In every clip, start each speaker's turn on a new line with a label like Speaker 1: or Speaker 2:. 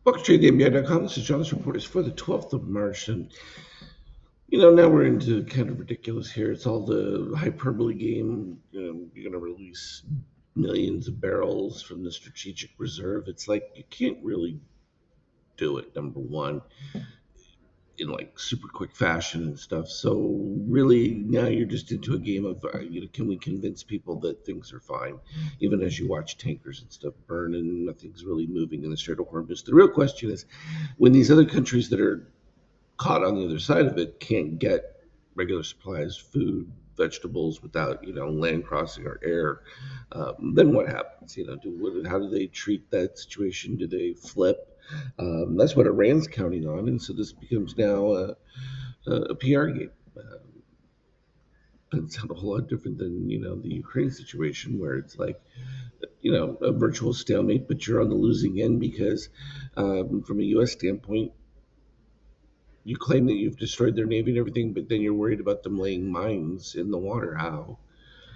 Speaker 1: Welcome to TradeNBI.com. This is John. This report is for the 12th of March. And, now we're into kind of ridiculous here. It's all the hyperbole game. You're going to release millions of barrels from the strategic reserve. It's like you can't really do it, number one, in like super quick fashion and stuff. So really now you're just into a game of, can we convince people that things are fine, even as you watch tankers and stuff burn and nothing's really moving in the Strait of Hormuz. The real question is when these other countries that are caught on the other side of it can't get regular supplies, food, vegetables without land crossing or air. Then what happens? How do they treat that situation? Do they flip? That's what Iran's counting on, and so this becomes now a PR game. It's not a whole lot different than the Ukraine situation, where it's like a virtual stalemate, but you're on the losing end because from a U.S. standpoint, you claim that you've destroyed their navy and everything, but then you're worried about them laying mines in the water. How?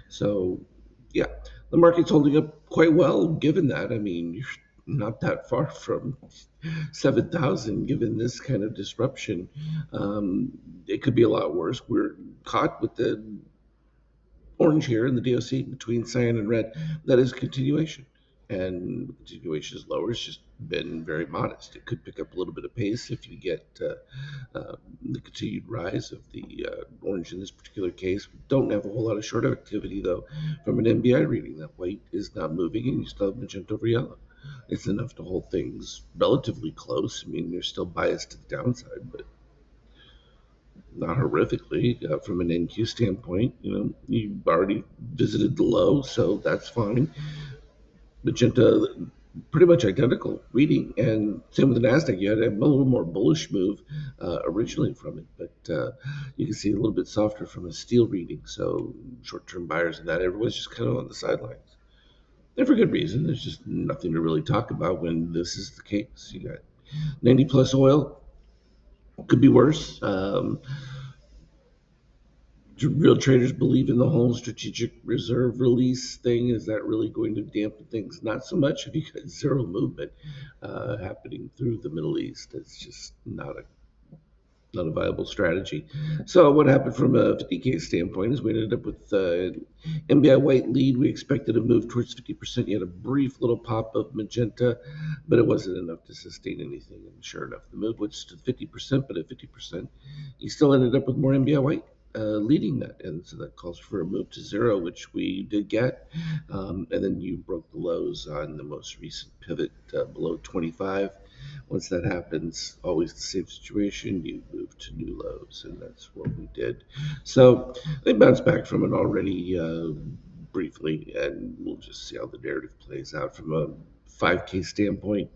Speaker 1: So, yeah, the market's holding up quite well given that. I mean, you're not that far from 7,000 given this kind of disruption. It could be a lot worse. We're caught with the orange here in the DOC between cyan and red. That is continuation. And the continuation is lower. It's just been very modest. It could pick up a little bit of pace if you get the continued rise of the orange in this particular case. We don't have a whole lot of short activity, though, from an MBI reading. That white is not moving, and you still have magenta over yellow. It's enough to hold things relatively close. I mean, you're still biased to the downside, but not horrifically. From an NQ standpoint, you already visited the low, so that's fine. Magenta, pretty much identical reading, and same with the Nasdaq. You had a little more bullish move originally from it, but you can see a little bit softer from a steel reading. So short-term buyers and that everyone's just kind of on the sidelines, and for good reason. There's just nothing to really talk about when this is the case. You got 90 plus oil, could be worse. Real traders believe in the whole strategic reserve release thing. Is that really going to dampen things? Not so much if you got zero movement happening through the Middle East. It's just not a viable strategy. So what happened from a 50K standpoint is we ended up with MBI white lead. We expected a move towards 50%. You had a brief little pop of magenta, but it wasn't enough to sustain anything. And sure enough, the move was to 50%, but at 50%, you still ended up with more MBI white leading that. And so that calls for a move to zero, which we did get. And then you broke the lows on the most recent pivot below 25. Once that happens, always the same situation, you move to new lows, and that's what we did. So they bounced back from it already briefly, and we'll just see how the narrative plays out from a 5K standpoint.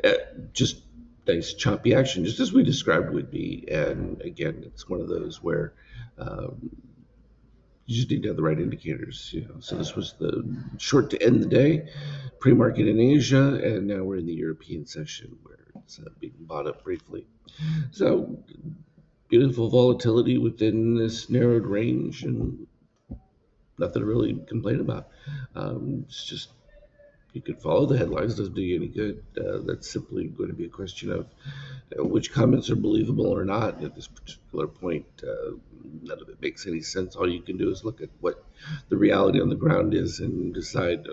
Speaker 1: Uh, just nice choppy action, just as we described would be. And again, it's one of those where um, you just need to have the right indicators. So this was the short to end the day, pre-market in Asia, and now we're in the European session where it's being bought up briefly. So beautiful volatility within this narrowed range, and nothing to really complain about. It's just you could follow the headlines, doesn't do you any good. That's simply going to be a question of which comments are believable or not at this particular point. None of it makes any sense. All you can do is look at what the reality on the ground is and decide,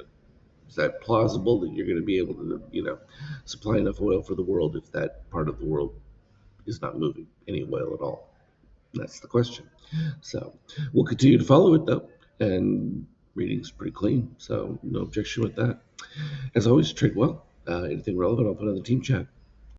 Speaker 1: is that plausible that you're going to be able to, supply enough oil for the world if that part of the world is not moving any oil at all? That's the question. So we'll continue to follow it though, and reading's pretty clean, so no objection with that. As always, trade well. Anything relevant, I'll put on the team chat.